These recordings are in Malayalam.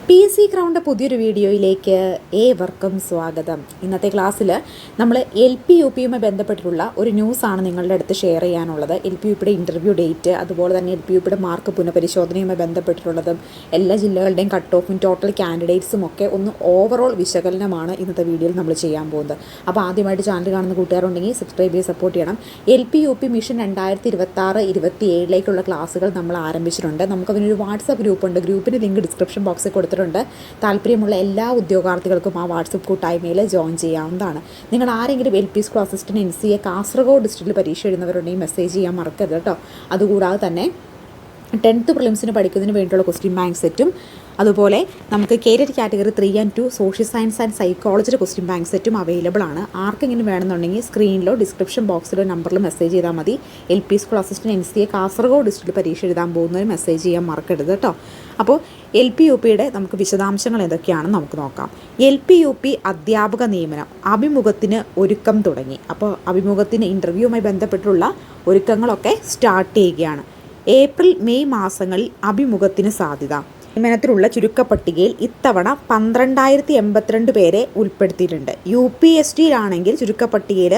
PC ക്രൗണ്ട് പുതിയൊരു വീഡിയോയിലേക്ക് ഏവർക്കും സ്വാഗതം. ഇന്നത്തെ ക്ലാസ്സിൽ നമ്മൾ LP-UPയുമായി ബന്ധപ്പെട്ടിട്ടുള്ള ഒരു ന്യൂസാണ് നിങ്ങളുടെ അടുത്ത് ഷെയർ ചെയ്യാനുള്ളത്. LP-UPയുടെ ഇൻ്റർവ്യൂ ഡേറ്റ്, അതുപോലെ തന്നെ LP-UPയുടെ മാർക്ക് പുനഃപരിശോധനയുമായി ബന്ധപ്പെട്ടിട്ടുള്ളതും എല്ലാ ജില്ലകളുടെയും കട്ട് ഓഫും ടോട്ടൽ കാൻഡിഡേറ്റ്സും ഒക്കെ ഒന്ന് ഓവറോൾ വിശകലനമാണ് ഇന്നത്തെ വീഡിയോയിൽ നമ്മൾ ചെയ്യാൻ പോകുന്നത്. അപ്പോൾ ആദ്യമായിട്ട് ചാനൽ കാണുന്ന കൂട്ടുകാരുണ്ടെങ്കിൽ സബ്സ്ക്രൈബ് ചെയ്ത് സപ്പോർട്ട് ചെയ്യണം. LP-UP മിഷൻ 2026-27 ക്ലാസ്സുകൾ നമ്മൾ ആരംഭിച്ചിട്ടുണ്ട്. നമുക്കതിനൊരു വാട്സപ്പ് ഗ്രൂപ്പുണ്ട്. ഗ്രൂപ്പിൻ്റെ ലിങ്ക് ഡിസ്ക്രിപ്ഷൻ ബോക്സിൽ കൊടുത്തിട്ടുണ്ട്. താല്പര്യമുള്ള എല്ലാ ഉദ്യോഗാർത്ഥികൾക്കും ആ വാട്സപ്പ് കൂട്ടായ്മയിൽ ജോയിൻ ചെയ്യാവുന്നതാണ്. നിങ്ങൾ ആരെങ്കിലും LP school assistant NCA Kasaragod ഡിസ്ട്രിക്റ്റിൽ പരീക്ഷ എഴുതുന്നവരുണ്ടെങ്കിൽ മെസ്സേജ് ചെയ്യാൻ മറക്കരുത് കേട്ടോ. അതുകൂടാതെ തന്നെ 10th പ്രിലിംസിന് പഠിക്കുന്നതിന് വേണ്ടിയുള്ള ക്വസ്റ്റ്യൻ ബാങ്ക് സെറ്റും, അതുപോലെ നമുക്ക് കേരറ്റ് category 3 and 2 social science and സൈക്കോളജിയുടെ ക്വസ്റ്റ്യൻ ബാങ്ക് സെറ്റും അവൈലബിൾ ആണ്. ആർക്കെങ്കിലും വേണമെന്നുണ്ടെങ്കിൽ സ്ക്രീനിലോ ഡിസ്ക്രിപ്ഷൻ ബോക്സിലോ നമ്പറിൽ മെസ്സേജ് ചെയ്താൽ മതി. LP school assistant NCA Kasaragod ഡിസ്ട്രിക്റ്റിൽ പരീക്ഷ എഴുതാൻ പോകുന്നവർ മെസ്സേജ് ചെയ്യാൻ മറക്കരുത് കേട്ടോ. അപ്പോൾ LP-UPയുടെ നമുക്ക് വിശദാംശങ്ങൾ എന്തൊക്കെയാണെന്ന് നമുക്ക് നോക്കാം. LP-UP അധ്യാപക നിയമനം അഭിമുഖത്തിന് ഒരുക്കം തുടങ്ങി. അപ്പോൾ അഭിമുഖത്തിന് ഇൻ്റർവ്യൂവുമായി ബന്ധപ്പെട്ടുള്ള ഒരുക്കങ്ങളൊക്കെ സ്റ്റാർട്ട് ചെയ്യുകയാണ്. ഏപ്രിൽ മെയ് മാസങ്ങളിൽ അഭിമുഖത്തിന് സാധ്യത. നിയമനത്തിലുള്ള ചുരുക്കപ്പട്ടികയിൽ ഇത്തവണ 12,082 പേരെ ഉൾപ്പെടുത്തിയിട്ടുണ്ട്. UPSTയിലാണെങ്കിൽ ചുരുക്കപ്പട്ടികയിൽ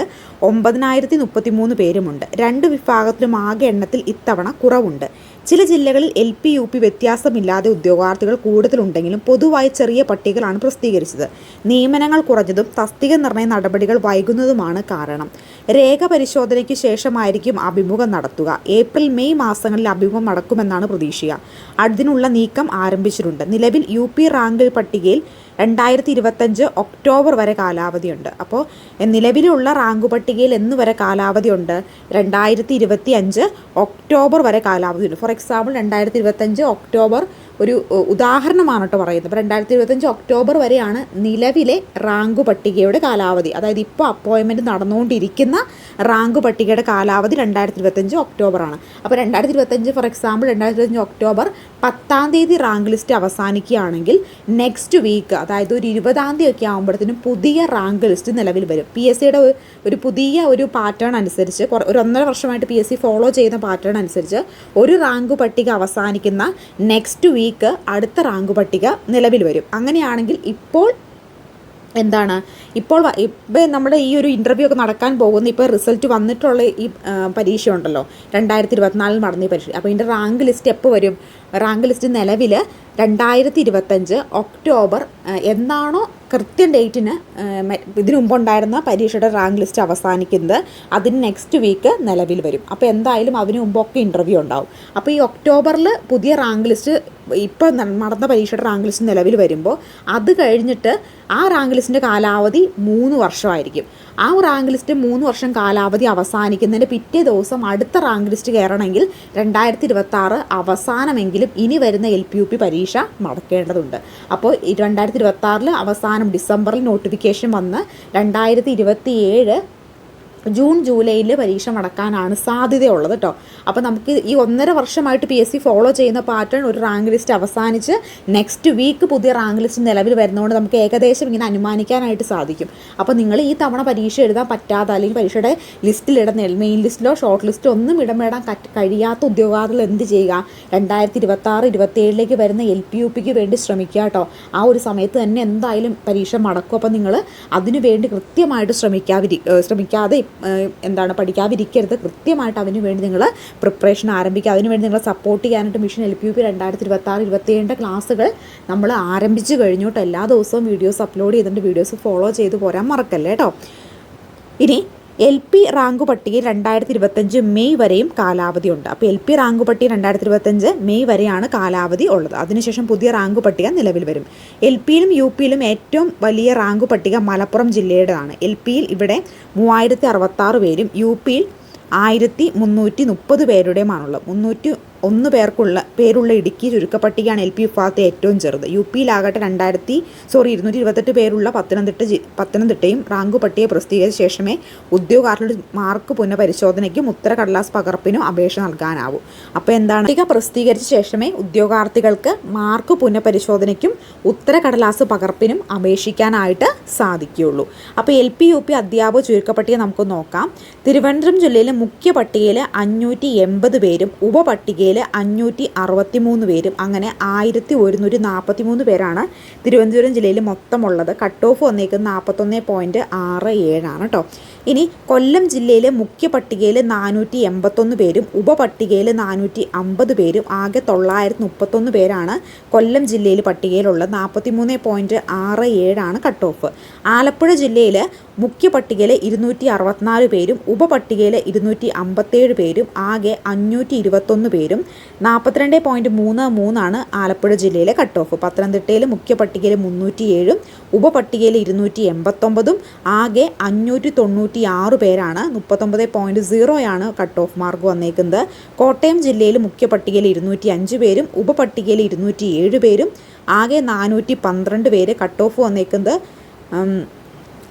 9,033 പേരുമുണ്ട്. രണ്ട് വിഭാഗത്തിലും ആകെ എണ്ണത്തിൽ ഇത്തവണ കുറവുണ്ട്. ചില ജില്ലകളിൽ LP-UP വ്യത്യാസമില്ലാതെ ഉദ്യോഗാർത്ഥികൾ കൂടുതലുണ്ടെങ്കിലും പൊതുവായി ചെറിയ പട്ടികകളാണ് പ്രസിദ്ധീകരിച്ചത്. നിയമനങ്ങൾ കുറഞ്ഞതും തസ്തിക നിർണയ നടപടികൾ വൈകുന്നതുമാണ് കാരണം. രേഖ പരിശോധനയ്ക്ക് ശേഷമായിരിക്കും അഭിമുഖം നടത്തുക. ഏപ്രിൽ മെയ് മാസങ്ങളിൽ അഭിമുഖം നടക്കുമെന്നാണ് പ്രതീക്ഷിക്കുക. അതിനുള്ള നീക്കം ആരംഭിച്ചിട്ടുണ്ട്. നിലവിൽ UP റാങ്ക് പട്ടികയിൽ 2025 ഒക്ടോബർ വരെ കാലാവധിയുണ്ട്. അപ്പോൾ നിലവിലുള്ള റാങ്ക് പട്ടികയിൽ എന്ന് വരെ കാലാവധിയുണ്ട്? 2025 ഒക്ടോബർ വരെ കാലാവധിയുണ്ട്. ഫോർ എക്സാമ്പിൾ 2025 ഒക്ടോബർ ഒരു ഉദാഹരണമാണ് കേട്ടോ പറയുന്നത്. അപ്പോൾ 2025 ഒക്ടോബർ വരെയാണ് നിലവിലെ റാങ്ക് പട്ടികയുടെ കാലാവധി. അതായത് ഇപ്പോൾ അപ്പോയിൻമെൻറ്റ് നടന്നുകൊണ്ടിരിക്കുന്ന റാങ്ക് പട്ടികയുടെ കാലാവധി 2025 ഒക്ടോബറാണ്. അപ്പോൾ 2025 ഫോർ എക്സാമ്പിൾ 2025 ഒക്ടോബർ 10-ാം തീയതി റാങ്ക് ലിസ്റ്റ് അവസാനിക്കുകയാണെങ്കിൽ നെക്സ്റ്റ് വീക്ക്, അതായത് ഒരു 20-ാം തീയതി ഒക്കെ ആകുമ്പോഴത്തേനും പുതിയ റാങ്ക് ലിസ്റ്റ് നിലവിൽ വരും. PSCയുടെ ഒരു പുതിയ ഒരു പാറ്റേൺ അനുസരിച്ച്, ഒരു 1.5 വർഷമായിട്ട് PSC ഫോളോ ചെയ്യുന്ന പാറ്റേൺ അനുസരിച്ച് ഒരു റാങ്ക് പട്ടിക അവസാനിക്കുന്ന നെക്സ്റ്റ് വീക്ക് അടുത്ത റാങ്ക് പട്ടിക നിലവിൽ വരും. അങ്ങനെയാണെങ്കിൽ ഇപ്പോൾ നമ്മുടെ ഈ ഒരു ഇൻ്റർവ്യൂ ഒക്കെ നടക്കാൻ പോകുന്ന ഇപ്പോൾ റിസൾട്ട് വന്നിട്ടുള്ള ഈ പരീക്ഷ ഉണ്ടല്ലോ, 2024 നടന്ന ഈ പരീക്ഷ. അപ്പോൾ ഇതിൻ്റെ റാങ്ക് ലിസ്റ്റ് എപ്പോൾ വരും? റാങ്ക് ലിസ്റ്റ് നിലവിൽ 2025 ഒക്ടോബർ എന്നാണോ കൃത്യം ഡേറ്റിന് ഇതിനു മുമ്പുണ്ടായിരുന്ന പരീക്ഷയുടെ റാങ്ക് ലിസ്റ്റ് അവസാനിക്കുന്നത്, അതിന് നെക്സ്റ്റ് വീക്ക് നിലവിൽ വരും. അപ്പോൾ എന്തായാലും അതിന് മുമ്പൊക്കെ ഇൻ്റർവ്യൂ ഉണ്ടാവും. അപ്പോൾ ഈ ഒക്ടോബറിൽ പുതിയ റാങ്ക് ലിസ്റ്റ്, ഇപ്പോൾ നടന്ന പരീക്ഷയുടെ റാങ്ക് ലിസ്റ്റ് നിലവിൽ വരുമ്പോൾ അത് കഴിഞ്ഞിട്ട് ആ റാങ്ക് ലിസ്റ്റിൻ്റെ കാലാവധി 3 വർഷമായിരിക്കും. ആ റാങ്ക് ലിസ്റ്റ് 3 വർഷം കാലാവധി അവസാനിക്കുന്നതിന് പിറ്റേ ദിവസം അടുത്ത റാങ്ക് ലിസ്റ്റ് കയറണമെങ്കിൽ 2026 അവസാനമെങ്കിലും ഇനി വരുന്ന LP-UP പരീക്ഷ നടക്കേണ്ടതുണ്ട്. അപ്പോൾ 2026 അവസാനം ഡിസംബറിൽ നോട്ടിഫിക്കേഷൻ വന്ന് 2027 ജൂൺ ജൂലൈയിൽ പരീക്ഷ നടക്കാനാണ് സാധ്യതയുള്ളത് കേട്ടോ. അപ്പോൾ നമുക്ക് ഈ 1.5 വർഷമായിട്ട് PSC ഫോളോ ചെയ്യുന്ന പാറ്റേൺ, ഒരു റാങ്ക് ലിസ്റ്റ് അവസാനിച്ച് നെക്സ്റ്റ് വീക്ക് പുതിയ റാങ്ക് ലിസ്റ്റ് നിലവിൽ വരുന്നതുകൊണ്ട് നമുക്ക് ഏകദേശം ഇങ്ങനെ അനുമാനിക്കാനായിട്ട് സാധിക്കും. അപ്പോൾ നിങ്ങൾ ഈ തവണ പരീക്ഷ എഴുതാൻ പറ്റാത്ത, അല്ലെങ്കിൽ പരീക്ഷയുടെ ലിസ്റ്റിലിടുന്ന മെയിൻ ലിസ്റ്റിലോ ഷോർട്ട് ലിസ്റ്റിലോ ഒന്നും ഇടപെടാൻ കഴിയാത്ത ഉദ്യോഗാർത്ഥികൾ എന്ത് ചെയ്യുക? 2026-27 വരുന്ന LP-UPക്ക് വേണ്ടി ശ്രമിക്കുക കേട്ടോ. ആ ഒരു സമയത്ത് തന്നെ എന്തായാലും പരീക്ഷ നടക്കും. അപ്പോൾ നിങ്ങൾ അതിനു വേണ്ടി കൃത്യമായിട്ട് ശ്രമിക്കാതെ പഠിക്കാതിരിക്കരുത്. കൃത്യമായിട്ട് അതിനു വേണ്ടി നിങ്ങൾ പ്രിപ്പറേഷൻ ആരംഭിക്കുക. അതിനുവേണ്ടി നിങ്ങളെ സപ്പോർട്ട് ചെയ്യാനായിട്ട് മിഷൻ LP-UP 2026-27 ക്ലാസ്സുകൾ നമ്മൾ ആരംഭിച്ചു കഴിഞ്ഞു കേട്ടോ. എല്ലാ ദിവസവും വീഡിയോസ് അപ്ലോഡ് ചെയ്തിട്ടുണ്ട്. വീഡിയോസ് ഫോളോ ചെയ്ത് പോരാൻ മറക്കല്ലേ കേട്ടോ. ഇനി LP റാങ്ക് പട്ടികയിൽ 2025 മെയ് വരെയും കാലാവധി ഉണ്ട്. അപ്പോൾ LP റാങ്ക് പട്ടിക 2025 മെയ് വരെയാണ് കാലാവധി ഉള്ളത്. അതിനുശേഷം പുതിയ റാങ്ക് പട്ടിക നിലവിൽ വരും. LPയിലും UPയിലും ഏറ്റവും വലിയ റാങ്ക് പട്ടിക മലപ്പുറം ജില്ലയുടേതാണ്. LPയിൽ ഇവിടെ 3066 പേരും UPയിൽ 1330 പേരുടെയുമാണുള്ളത്. 301 പേരുള്ള ഇടുക്കി ചുരുക്കപ്പട്ടികയാണ് LP വിഭാഗത്തെ ഏറ്റവും ചെറുത്. UPയിലാകട്ടെ 228 പേരുള്ള പത്തനംതിട്ടയും റാങ്ക് പട്ടിക പ്രസിദ്ധീകരിച്ച ശേഷമേ ഉദ്യോഗാർത്ഥികളുടെ മാർക്ക് പുനഃപരിശോധനയ്ക്കും ഉത്തരക്കടലാസ് പകർപ്പിനും അപേക്ഷ നൽകാനാവൂ. അപ്പോൾ പട്ടിക പ്രസിദ്ധീകരിച്ച ശേഷമേ ഉദ്യോഗാർത്ഥികൾക്ക് മാർക്ക് പുനഃപരിശോധനയ്ക്കും ഉത്തരക്കടലാസ് പകർപ്പിനും അപേക്ഷിക്കാനായിട്ട് സാധിക്കുകയുള്ളൂ. അപ്പോൾ LP-UP അധ്യാപക ചുരുക്കപ്പട്ടിക നമുക്ക് നോക്കാം. തിരുവനന്തപുരം ജില്ലയിലെ മുഖ്യ പട്ടികയിൽ 580 പേരും ഉപപട്ടികയിൽ ജില്ലയിൽ 563 പേരും, അങ്ങനെ 1143 പേരാണ് തിരുവനന്തപുരം ജില്ലയിൽ മൊത്തമുള്ളത്. കട്ട് ഓഫ് വന്നേക്കുന്നത് 41.67 കേട്ടോ. ഇനി കൊല്ലം ജില്ലയിൽ മുഖ്യ പട്ടികയിൽ 481 പേരും ഉപപട്ടികയിൽ 450 പേരും, ആകെ 931 പേരാണ് കൊല്ലം ജില്ലയിൽ പട്ടികയിലുള്ളത്. 43.67 കട്ട് ഓഫ്. ആലപ്പുഴ ജില്ലയിൽ മുഖ്യ പട്ടികയിൽ 264 പേരും ഉപപട്ടികയിൽ 257 പേരും, ആകെ 521 പേരും. 42.33 ആലപ്പുഴ ജില്ലയിലെ കട്ട് ഓഫ്. പത്തനംതിട്ടയിൽ മുഖ്യ പട്ടികയിൽ 307 ഉപപട്ടികയിൽ 289, ആകെ 596 പേരാണ്. 39.0 കട്ട് ഓഫ് മാർക്ക് വന്നേക്കുന്നത്. കോട്ടയം ജില്ലയിൽ മുഖ്യ പട്ടികയിൽ 205 പേരും ഉപപട്ടികയിൽ 207 പേരും, ആകെ 412 പേര്. കട്ട് ഓഫ് വന്നേക്കുന്നത്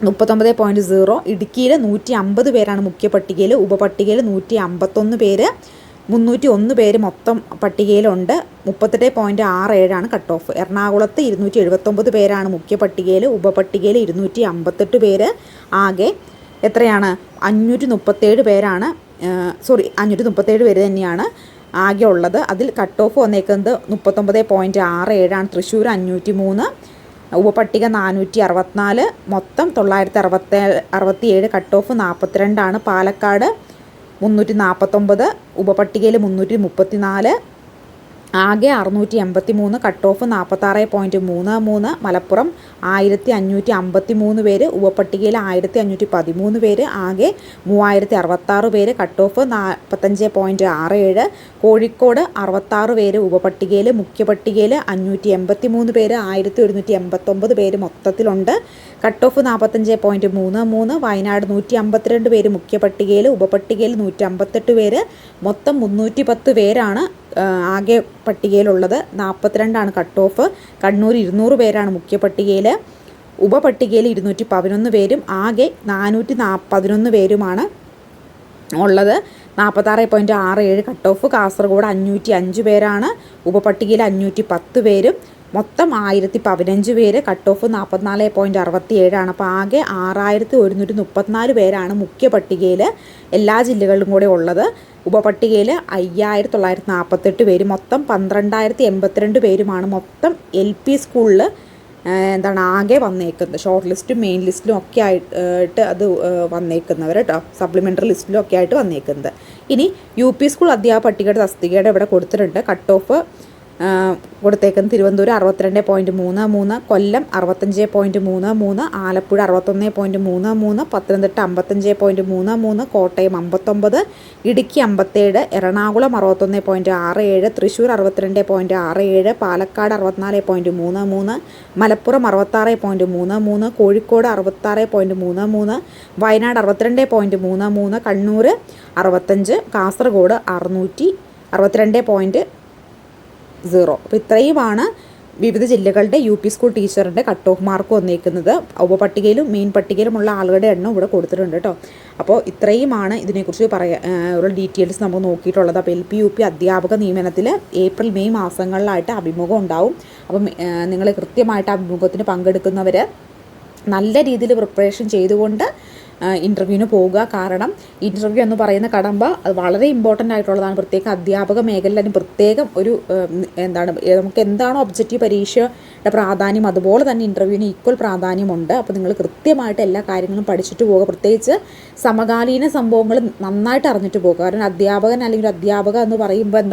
39.0. ഇടുക്കിയിൽ 150 പേരാണ് മുഖ്യ പട്ടികയിൽ, ഉപപട്ടികയിൽ 151 പേര്, 301 പേര് മൊത്തം പട്ടികയിലുണ്ട്. 38.67 കട്ട് ഓഫ്. എറണാകുളത്ത് 279 പേരാണ് മുഖ്യ പട്ടികയിൽ, ഉപപട്ടികയിൽ 258 പേര്, ആകെ എത്രയാണ് 537 പേരാണ്. 537 പേര് തന്നെയാണ് ആകെ ഉള്ളത്. അതിൽ കട്ട് ഓഫ് വന്നേക്കുന്നത് 39.67. തൃശ്ശൂർ 503, ഉപപട്ടിക 464, മൊത്തം 967. Cut off 42. പാലക്കാട് 349, ഉപപട്ടികയിൽ 334, ആകെ 683. Cut off 46.33. മലപ്പുറം 1553 പേര്, ഉപപട്ടികയിൽ 1513 പേര്, ആകെ 3066 പേര്. Cut off 45.67. കോഴിക്കോട് 66 പേര് ഉപപട്ടികയിൽ, മുഖ്യ പട്ടികയിൽ 583 പേര്, 1189 പേര് മൊത്തത്തിലുണ്ട്. Cut off 45.33. വയനാട് 152 പേര് മുഖ്യ പട്ടികയിൽ, ഉപപട്ടികയിൽ 158 പേര്, മൊത്തം 310 പേരാണ് ആകെ പട്ടികയിലുള്ളത്. 42 കട്ട് ഓഫ്. കണ്ണൂർ 200 പേരാണ് മുഖ്യ പട്ടികയിൽ, ഉപപട്ടികയിൽ 211 പേരും, ആകെ 411 പേരുമാണ് ഉള്ളത്. 46.67 കട്ട് ഓഫ്. കാസർഗോഡ് 505 പേരാണ്, ഉപപട്ടികയിൽ 510 പേരും, മൊത്തം 1015 പേര്. Cut off 44.67. അപ്പോൾ ആകെ 6134 പേരാണ് മുഖ്യ പട്ടികയിൽ എല്ലാ ജില്ലകളിലും കൂടെ ഉള്ളത്. ഉപപട്ടികയിൽ 5948 പേര്, മൊത്തം 12082 പേരുമാണ് മൊത്തം LP സ്കൂളിൽ ആകെ വന്നേക്കുന്നത്. ഷോർട്ട് ലിസ്റ്റും മെയിൻ ലിസ്റ്റിലും ഒക്കെ ആയിട്ട് അത് വന്നേക്കുന്നവർ കേട്ടോ, സപ്ലിമെൻ്ററി ലിസ്റ്റിലും ഒക്കെ ആയിട്ട് വന്നേക്കുന്നത്. ഇനി UP സ്കൂൾ അധ്യാപക പട്ടികയുടെ തസ്തികയുടെ ഇവിടെ കൊടുത്തിട്ടുണ്ട്. കട്ട് ഓഫ് കൊടുത്തേക്കുന്നത് തിരുവനന്തപുരം 62.33, കൊല്ലം 65.33, ആലപ്പുഴ 61.33, പത്തനംതിട്ട 55.33, കോട്ടയം 59, ഇടുക്കി 57, എറണാകുളം 61.67, തൃശ്ശൂർ 62.67, പാലക്കാട് 64.33, മലപ്പുറം 66.33, കോഴിക്കോട് 66.33, വയനാട് 62.33, കണ്ണൂർ 65, കാസർഗോഡ് 662.0. അപ്പോൾ ഇത്രയുമാണ് വിവിധ ജില്ലകളുടെ UP സ്കൂൾ ടീച്ചറിൻ്റെ കട്ട് ഓഫ് മാർക്ക് വന്നേക്കുന്നത്. ഉപപട്ടികയിലും മെയിൻ പട്ടികയിലുമുള്ള ആളുകളുടെ എണ്ണം ഇവിടെ കൊടുത്തിട്ടുണ്ട് കേട്ടോ. അപ്പോൾ ഇത്രയുമാണ് ഇതിനെക്കുറിച്ച് ഉള്ള ഡീറ്റെയിൽസ് നമ്മൾ നോക്കിയിട്ടുള്ളത്. അപ്പോൾ LP UP അധ്യാപക നിയമനത്തിൽ ഏപ്രിൽ മെയ് മാസങ്ങളിലായിട്ട് അഭിമുഖം ഉണ്ടാവും. അപ്പം നിങ്ങൾ കൃത്യമായിട്ട് അഭിമുഖത്തിന് പങ്കെടുക്കുന്നവർ നല്ല രീതിയിൽ പ്രിപ്പറേഷൻ ചെയ്തുകൊണ്ട് ഇൻ്റർവ്യൂവിന് പോവുക. കാരണം ഇൻ്റർവ്യൂ എന്ന് പറയുന്ന കടമ്പ അത് വളരെ ഇമ്പോർട്ടൻ്റ് ആയിട്ടുള്ളതാണ്. പ്രത്യേക അധ്യാപക മേഖലയിലും പ്രത്യേകം ഒരു നമുക്ക് എന്താണോ ഒബ്ജക്റ്റീവ് പരീക്ഷയുടെ പ്രാധാന്യം, അതുപോലെ തന്നെ ഇൻ്റർവ്യൂവിന് ഈക്വൽ പ്രാധാന്യമുണ്ട്. അപ്പോൾ നിങ്ങൾ കൃത്യമായിട്ട് എല്ലാ കാര്യങ്ങളും പഠിച്ചിട്ട് പോവുക. പ്രത്യേകിച്ച് സമകാലീന സംഭവങ്ങൾ നന്നായിട്ട് അറിഞ്ഞിട്ട് പോകുക. കാരണം അധ്യാപകൻ അല്ലെങ്കിൽ അധ്യാപക എന്ന് പറയുമ്പോൾ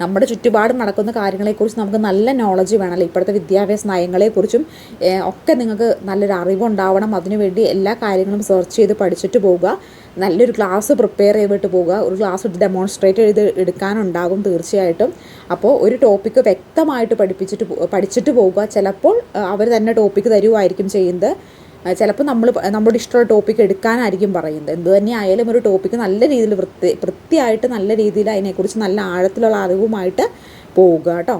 നമ്മുടെ ചുറ്റുപാടും നടക്കുന്ന കാര്യങ്ങളെക്കുറിച്ച് നമുക്ക് നല്ല നോളജ് വേണമല്ലോ. ഇപ്പോഴത്തെ വിദ്യാഭ്യാസ നയങ്ങളെക്കുറിച്ചും ഒക്കെ നിങ്ങൾക്ക് നല്ലൊരു അറിവുണ്ടാവണം. അതിനുവേണ്ടി എല്ലാ കാര്യങ്ങളും സെർച്ച് ചെയ്ത് പഠിച്ചിട്ട് പോവുക. നല്ലൊരു ക്ലാസ് പ്രിപ്പയർ ചെയ്തിട്ട് പോവുക. ഒരു ക്ലാസ് ഡെമോൺസ്ട്രേറ്റ് ചെയ്ത് എടുക്കാനുണ്ടാകും തീർച്ചയായിട്ടും. അപ്പോൾ ഒരു ടോപ്പിക്ക് വ്യക്തമായിട്ട് പഠിച്ചിട്ട് പോവുക. ചിലപ്പോൾ അവർ തന്നെ ടോപ്പിക്ക് തരുമായിരിക്കും ചെയ്യുന്നത്. ചിലപ്പോൾ നമ്മുടെ ഇഷ്ടമുള്ള ടോപ്പിക്ക് എടുക്കാനായിരിക്കും പറയുന്നത്. എന്തു തന്നെ ആയാലും ഒരു ടോപ്പിക്ക് നല്ല രീതിയിൽ വൃത്തിയായിട്ട് നല്ല രീതിയിൽ അതിനെക്കുറിച്ച് നല്ല ആഴത്തിലുള്ള അറിവുമായിട്ട് പോവുക കേട്ടോ.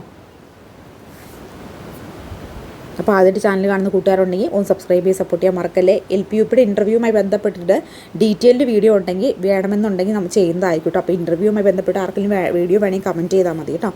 അപ്പോൾ ആദ്യമായിട്ട് ചാനൽ കാണുന്ന കൂട്ടുകാരുണ്ടെങ്കിൽ ഒന്ന് സബ്സ്ക്രൈബ് ചെയ്ത് സപ്പോർട്ട് ചെയ്യാൻ മറക്കല്ലേ. LP UPയുടെ ഇൻ്റർവ്യൂവുമായി ബന്ധപ്പെട്ടിട്ട് ഡീറ്റെയിൽഡ് വീഡിയോ ഉണ്ടെങ്കിൽ വേണമെന്നുണ്ടെങ്കിൽ നമ്മൾ ചെയ്യുന്നതായിരിക്കും കേട്ടോ. അപ്പോൾ ഇൻ്റർവ്യൂവുമായി ബന്ധപ്പെട്ട് ആർക്കെങ്കിലും വീഡിയോ വേണമെങ്കിൽ കമൻറ്റ് ചെയ്താൽ മതി കേട്ടോ.